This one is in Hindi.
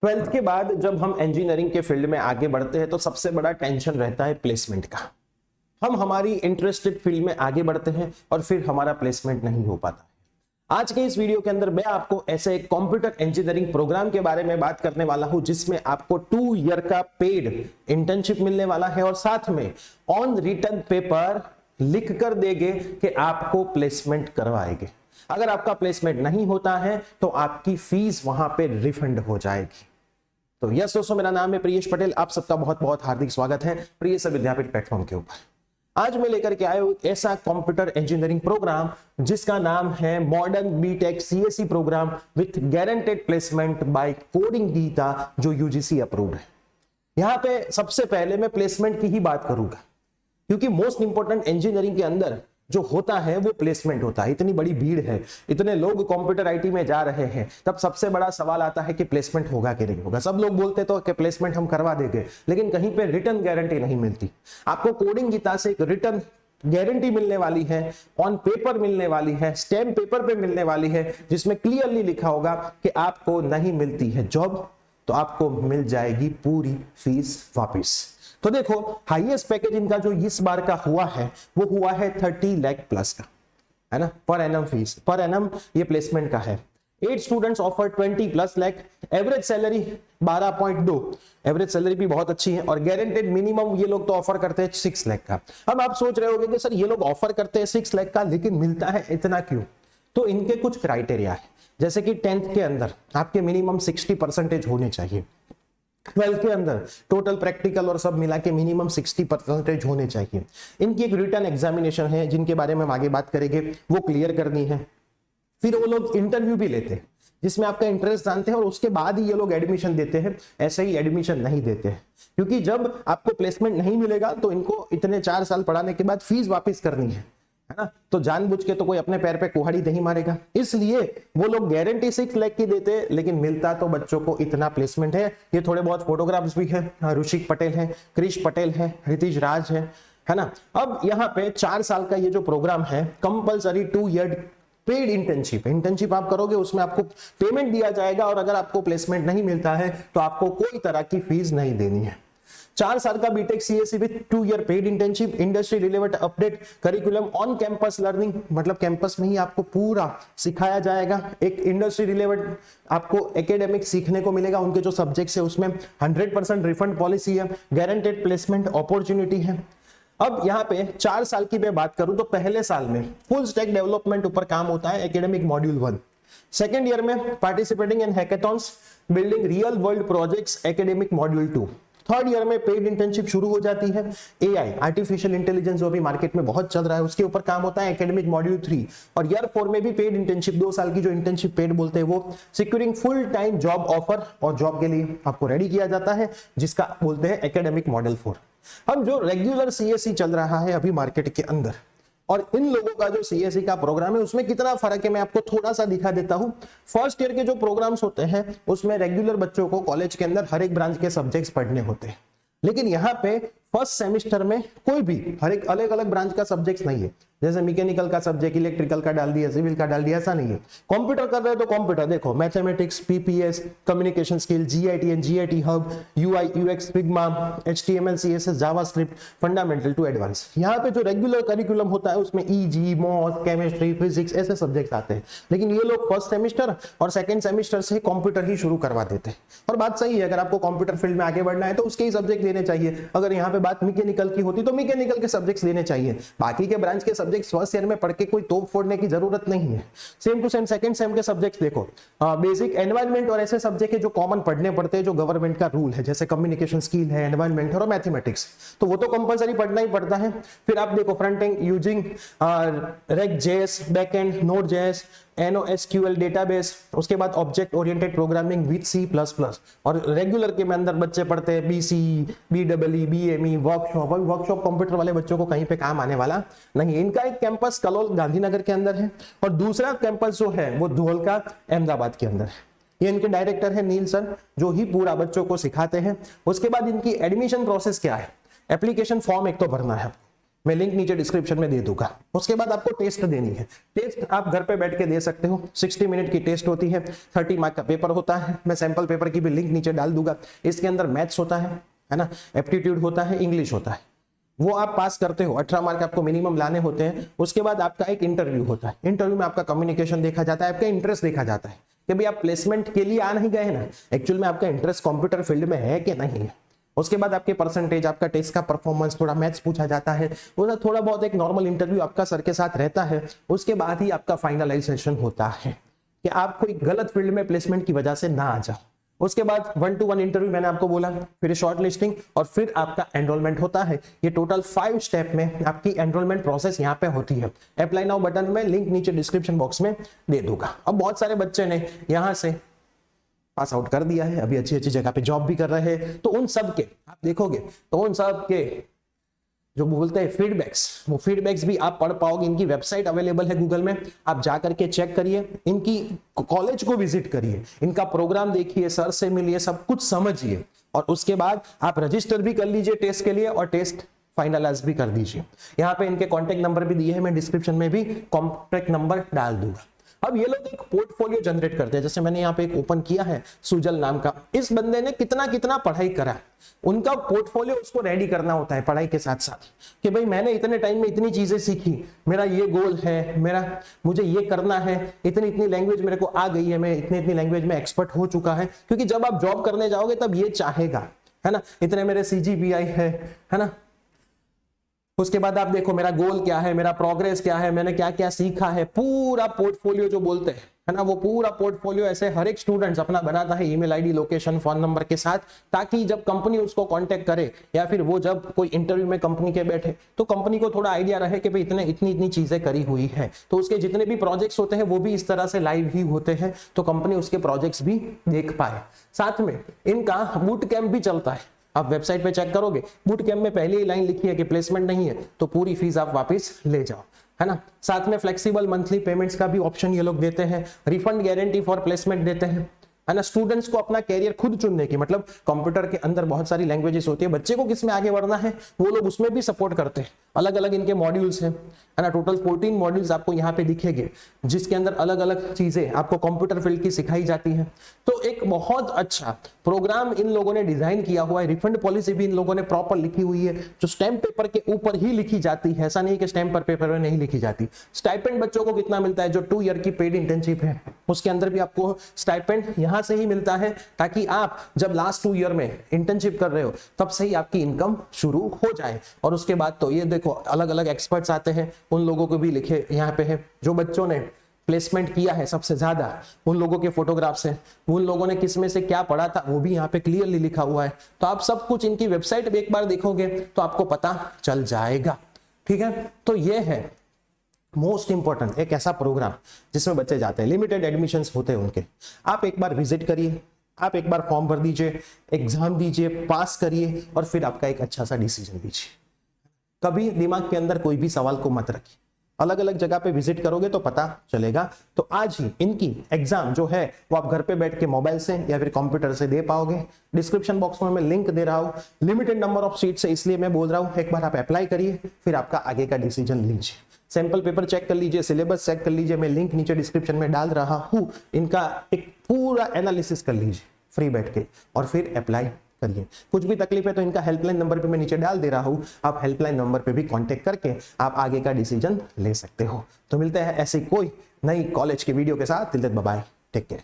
ट्वेल्थ के बाद जब हम इंजीनियरिंग के फील्ड में आगे बढ़ते हैं तो सबसे बड़ा टेंशन रहता है प्लेसमेंट का। हम हमारी इंटरेस्टेड फील्ड में आगे बढ़ते हैं और फिर हमारा प्लेसमेंट नहीं हो पाता है। आज के इस वीडियो के अंदर मैं आपको ऐसे एक कंप्यूटर इंजीनियरिंग प्रोग्राम के बारे में बात करने वाला हूं जिसमें आपको 2 ईयर का पेड इंटर्नशिप मिलने वाला है और साथ में ऑन रिटर्न पेपर लिख कर देंगे कि आपको प्लेसमेंट करवाएंगे। अगर आपका प्लेसमेंट नहीं होता है तो आपकी फीस वहां पे रिफंड हो जाएगी। तो यस दोस्तों, मेरा नाम है प्रियेश पटेल। आप सबका बहुत बहुत हार्दिक स्वागत है प्रियेश विद्यापीठ प्लेटफॉर्म के ऊपर। आज मैं लेकर के आया हूं ऐसा कंप्यूटर इंजीनियरिंग प्रोग्राम जिसका नाम है modern BTech CSC program with guaranteed placement by coding Gita, जो यूजीसी अप्रूव्ड है। यहां पे सबसे पहले मैं प्लेसमेंट की ही बात करूंगा क्योंकि मोस्ट इंपोर्टेंट इंजीनियरिंग के अंदर जो होता है वो प्लेसमेंट होता है। इतनी बड़ी भीड़ है, इतने लोग कंप्यूटर आईटी में जा रहे हैं, तब सबसे बड़ा सवाल आता है कि प्लेसमेंट होगा कि नहीं होगा। सब लोग बोलते तो कि प्लेसमेंट हम करवा देंगे, लेकिन कहीं पे रिटर्न गारंटी नहीं मिलती। आपको कोडिंग गीता से एक रिटर्न गारंटी मिलने वाली है, ऑन पेपर मिलने वाली है, स्टैम्प पेपर पे मिलने वाली है, जिसमें क्लियरली लिखा होगा कि आपको नहीं मिलती है जॉब तो आपको मिल जाएगी पूरी फीस वापिस। तो देखो, हाईएस्ट पैकेज इनका जो इस बार का हुआ है वो हुआ है 30 लाख प्लस का, है ना, per annum fees, per annum ये प्लेसमेंट का है। 8 students offer 20 plus lakh, average salary 12.2, average salary भी बहुत अच्छी है और गारंटेड मिनिमम ये लोग तो ऑफर करते हैं 6 लाख का। अब आप सोच रहे होंगे कि सर ये लोग ऑफर करते हैं 6 लाख का लेकिन मिलता है इतना क्यों? तो इनके कुछ क्राइटेरिया है, जैसे कि 10th के अंदर आपके मिनिमम 60% होने चाहिए, 12th के अंदर टोटल प्रैक्टिकल और सब मिला के मिनिमम 60% होने चाहिए। इनकी एक रिटर्न एग्जामिनेशन है जिनके बारे में हम आगे बात करेंगे, वो क्लियर करनी है। फिर वो लोग इंटरव्यू भी लेते हैं जिसमें आपका इंटरेस्ट जानते हैं और उसके बाद ही ये लोग एडमिशन देते हैं। ऐसे ही एडमिशन नहीं देते हैं क्योंकि जब आपको प्लेसमेंट नहीं मिलेगा तो इनको इतने 4 साल पढ़ाने के बाद फीस वापस करनी है ना, तो जानबूझ के तो कोई अपने पैर पे कुहाड़ी नहीं मारेगा। इसलिए वो लोग गारंटी 6 लाख की देते हैं लेकिन मिलता तो बच्चों को इतना प्लेसमेंट है। ये थोड़े बहुत फोटोग्राफ्स भी है, ऋषिक पटेल है, क्रिश पटेल है, रितिश राज है ना। अब यहाँ पे 4 साल का ये जो प्रोग्राम है कंपलसरी 2 ईयर पेड इंटर्नशिप आप करोगे, उसमें आपको पेमेंट दिया जाएगा और अगर आपको प्लेसमेंट नहीं मिलता है तो आपको कोई तरह की फीस नहीं देनी है। 4 साल का BTech CSC with 2 year paid internship, industry relevant update, curriculum on campus learning, मतलब कैंपस में ही आपको पूरा सिखाया जाएगा। एक इंडस्ट्री रिलेवेंट आपको एकेडमिक सीखने को मिलेगा, उनके जो सब्जेक्ट्स है उसमें 100% रिफंड पॉलिसी है, गारंटेड प्लेसमेंट अपॉर्चुनिटी है। अब यहाँ पे 4 साल की मैं बात करूं तो पहले साल में फुल स्टैक डेवलपमेंट ऊपर काम होता है, एकेडमिक मॉड्यूल 1। सेकेंड ईयर में participating in hackathons, building real world projects, academic module 2। Third year में पेड इंटर्नशिप शुरू हो जाती है, एआई आर्टिफिशियल इंटेलिजेंस जो अभी मार्केट में बहुत चल रहा है उसके ऊपर काम होता है, एकेडमिक मॉड्यूल 3। और ईयर 4 में भी पेड इंटर्नशिप, 2 साल की जो इंटर्नशिप पेड बोलते हैं वो, securing full time job offer, और जॉब के लिए आपको रेडी किया जाता है जिसका बोलते हैं एकेडमिक मॉडल 4। हम जो रेगुलर सीएससी चल रहा है अभी मार्केट के अंदर और इन लोगों का जो सीएससी का प्रोग्राम है उसमें कितना फर्क है मैं आपको थोड़ा सा दिखा देता हूं। फर्स्ट ईयर के जो प्रोग्राम्स होते हैं उसमें रेगुलर बच्चों को कॉलेज के अंदर हर एक ब्रांच के सब्जेक्ट्स पढ़ने होते हैं, लेकिन यहाँ पे फर्स्ट सेमेस्टर में कोई भी हर एक अलग अलग ब्रांच का सब्जेक्ट नहीं है। जैसे मैकेनिकल का सब्जेक्ट इलेक्ट्रिकल का डाल दिया, सिविल का डाल दिया, ऐसा नहीं है। कंप्यूटर कर रहे हो तो कंप्यूटर देखो, mathematics, PPS, communication skill, Git and GitHub, UI UX, Figma, HTML, CSS, JavaScript, fundamental to advance. यहाँ पे जो रेगुलर करिकुलम होता है उसमें ईजी, मॉस, केमिस्ट्री, फिजिक्स ऐसे सब्जेक्ट आते हैं, लेकिन ये लोग फर्स्ट सेमेस्टर और सेकंड सेमेस्टर से कंप्यूटर ही शुरू करवा देते हैं। और बात सही है, अगर आपको कंप्यूटर फील्ड में आगे बढ़ना है तो उसके ही सब्जेक्ट लेने चाहिए। अगर यहाँ पे बात मैकेनिकल की होती तो मैकेनिकल के सब्जेक्ट्स लेने चाहिए, बाकी के ब्रांच के सब्जेक्ट्स फर्स्ट ईयर में पढ़ के कोई तोप फोड़ने की जरूरत नहीं है। Sem to sem second sem के सब्जेक्ट्स देखो, बेसिक एनवायरनमेंट और ऐसे सब्जेक्ट है जो कॉमन पढ़ने पड़ते हैं, जो गवर्नमेंट का रूल है, जैसे कम्युनिकेशन स्किल है, एनवायरनमेंट और मैथमेटिक्स, तो वो तो कंपलसरी पढ़ना ही पड़ता है। फिर आप देखो front end using React JS, back end Node JS, NoSQL database, उसके बाद object oriented programming with C++। और रेगुलर के में अंदर बच्चे पढ़ते हैं BC, BEE, BME, वर्कशॉप। अभी वर्कशॉप कंप्यूटर वाले बच्चों को कहीं पे काम आने वाला नहीं है। इनका एक कैंपस कलोल गांधीनगर के अंदर है और दूसरा कैंपस जो है वो धोलका अहमदाबाद के अंदर है। ये इनके डायरेक्टर है नील सर, जो ही पूरा बच्चों को सिखाते हैं। उसके बाद इनकी एडमिशन प्रोसेस क्या है, एप्लीकेशन फॉर्म एक तो भरना है, मैं लिंक नीचे डिस्क्रिप्शन में दे दूंगा। उसके बाद आपको टेस्ट देनी है। टेस्ट आप घर पे बैठ के दे सकते हो। 60 मिनट की टेस्ट होती है, 30 मार्क का पेपर होता है। मैं सैंपल पेपर की भी लिंक नीचे डाल दूंगा। इसके अंदर मैथ्स होता है ना, एप्टीट्यूड होता है, इंग्लिश होता है। वो आप पास करते हो, 18 मार्क आपको मिनिमम लाने होते हैं। उसके बाद आपका एक इंटरव्यू होता है। इंटरव्यू में आपका कम्युनिकेशन देखा जाता है, आपका इंटरेस्ट देखा जाता है कि भाई आप प्लेसमेंट के लिए आ नहीं गए ना, एक्चुअल में आपका इंटरेस्ट कंप्यूटर फील्ड में है कि नहीं है। उसके बाद आपके परसेंटेज, आपका टेस्ट का परफॉर्मेंस, थोड़ा मैथ्स पूछा जाता है, थोड़ा बहुत एक नॉर्मल इंटरव्यू आपका सर के साथ रहता है। उसके बाद ही आपका फाइनलाइजेशन होता है कि आप कोई गलत फील्ड में प्लेसमेंट की वजह से ना आ जाओ। उसके बाद 1-to-1 इंटरव्यू मैंने आपको बोला, फिर शॉर्ट लिस्टिंग और फिर आपका एनरोलमेंट होता है। ये टोटल 5 स्टेप में आपकी एनरोलमेंट प्रोसेस यहाँ पे होती है। अप्लाई नाउ बटन में लिंक नीचे डिस्क्रिप्शन बॉक्स में दे दूंगा। अब बहुत सारे बच्चे ने यहाँ से पास आउट कर दिया है, अभी अच्छी अच्छी जगह पे जॉब भी कर रहे हैं। तो उन सब के आप देखोगे तो उन सब के जो बोलते हैं फीडबैक्स, वो फीडबैक्स भी आप पढ़ पाओगे। इनकी वेबसाइट अवेलेबल है गूगल में, आप जा करके चेक करिए, इनकी कॉलेज को विजिट करिए, इनका प्रोग्राम देखिए, सर से मिलिए, सब कुछ समझिए और उसके बाद आप रजिस्टर भी कर लीजिए टेस्ट के लिए और टेस्ट फाइनलाइज भी कर दीजिए। यहाँ पे इनके कॉन्टेक्ट नंबर भी दिए हैं, मैं डिस्क्रिप्शन में भी कॉन्टेक्ट नंबर डाल दूंगा। अब ये लोग एक पोर्टफोलियो जनरेट करते हैं। जैसे मैंने यहाँ पे एक ओपन किया है, सुजल नाम का। इस बंदे ने कितना कितना पढ़ाई करा, उनका पोर्टफोलियो उसको रेडी करना होता है पढ़ाई के साथ साथ कि भाई मैंने इतने टाइम में इतनी चीजें सीखी, मेरा ये गोल है, मुझे ये करना है, इतनी इतनी लैंग्वेज मेरे को आ गई है, मैं इतनी इतनी लैंग्वेज में एक्सपर्ट हो चुका है। क्योंकि जब आप जॉब करने जाओगे तब ये चाहेगा, है ना, इतने मेरे CGPI है ना। उसके बाद आप देखो मेरा गोल क्या है, मेरा प्रोग्रेस क्या है, मैंने क्या क्या सीखा है। पूरा पोर्टफोलियो जो बोलते हैं, है ना, वो पूरा पोर्टफोलियो ऐसे हर एक स्टूडेंट अपना बनाता है, email ID, location, phone number के साथ, ताकि जब कंपनी उसको कांटेक्ट करे या फिर वो जब कोई इंटरव्यू में कंपनी के बैठे तो कंपनी को थोड़ा आइडिया रहे कि भाई इतनी इतनी चीजें करी हुई है। तो उसके जितने भी प्रोजेक्ट्स होते हैं वो भी इस तरह से लाइव ही होते हैं, तो कंपनी उसके प्रोजेक्ट्स भी देख पाए। साथ में इनका बूट कैंप भी चलता है। आप वेबसाइट पे चेक करोगे, बूट कैंप में पहली ही लाइन लिखी है कि प्लेसमेंट नहीं है तो पूरी फीस आप वापस ले जाओ, है ना। साथ में फ्लेक्सिबल मंथली पेमेंट्स का भी ऑप्शन ये लोग देते हैं, रिफंड गारंटी फॉर प्लेसमेंट देते हैं, है ना। स्टूडेंट्स को अपना कैरियर खुद चुनने की, मतलब कंप्यूटर के अंदर बहुत सारी लैंग्वेजेस होती है, बच्चे को किस में आगे बढ़ना है वो लोग उसमें भी सपोर्ट करते हैं। अलग अलग इनके मॉड्यूल्स हैं, है ना। टोटल 14 मॉड्यूल्स आपको यहाँ पे दिखेंगे, जिसके अंदर अलग अलग चीजें आपको कंप्यूटर फील्ड की सिखाई जाती है। तो एक बहुत अच्छा प्रोग्राम इन लोगों ने डिजाइन किया हुआ है। रिफंड पॉलिसी भी इन लोगों ने प्रॉपर लिखी हुई है, जो स्टैम्प पेपर के ऊपर ही लिखी जाती है। ऐसा नहीं कि स्टैम्प पर पेपर में नहीं लिखी जाती। स्टाइपेंड बच्चों को कितना मिलता है, जो 2 ईयर की पेड इंटर्नशिप है उसके अंदर भी आपको स्टाइपेंड यहाँ से ही मिलता है, ताकि आप जब लास्ट 2 ईयर में इंटर्नशिप कर रहे हो तब से ही आपकी इनकम शुरू हो जाए। और उसके बाद तो ये देखो अलग अलग एक्सपर्ट्स आते हैं, उन लोगों को भी लिखे यहाँ पे है, जो बच्चों ने प्लेसमेंट किया है सबसे ज्यादा, उन लोगों के फोटोग्राफ्स हैं, उन लोगों ने किस में से क्या पढ़ा था वो भी यहाँ पे क्लियरली लिखा हुआ है। तो आप सब कुछ इनकी वेबसाइट पे एक बार देखोगे तो आपको पता चल जाएगा, ठीक है। तो ये है मोस्ट इंपॉर्टेंट एक ऐसा प्रोग्राम जिसमें बच्चे जाते हैं, लिमिटेड एडमिशंस होते हैं उनके। आप एक बार विजिट करिए, आप एक बार फॉर्म भर दीजिए, एग्जाम दीजिए, पास करिए और फिर आपका एक अच्छा सा डिसीजन दीजिए। कभी दिमाग के अंदर कोई भी सवाल को मत रखिए, अलग अलग जगह पे विजिट करोगे तो पता चलेगा। तो आज ही इनकी एग्जाम जो है वो आप घर पे बैठ के मोबाइल से या फिर कंप्यूटर से दे पाओगे। डिस्क्रिप्शन बॉक्स में मैं लिंक दे रहा हूँ, लिमिटेड नंबर ऑफ सीट्स है इसलिए मैं बोल रहा हूँ, एक बार आप अप्लाई करिए, फिर आपका आगे का डिसीजन लीजिए। सैंपल पेपर चेक कर लीजिए, सिलेबस चेक कर लीजिए, मैं लिंक नीचे डिस्क्रिप्शन में डाल रहा हूँ, इनका एक पूरा एनालिसिस कर लीजिए फ्री बैठ के और फिर अप्लाई करिए। कुछ भी तकलीफ है तो इनका हेल्पलाइन नंबर पे मैं नीचे डाल दे रहा हूं, आप हेल्पलाइन नंबर पे भी कांटेक्ट करके आप आगे का डिसीजन ले सकते हो। तो मिलते हैं ऐसी कोई नई कॉलेज की वीडियो के साथ, till then bye bye, take care.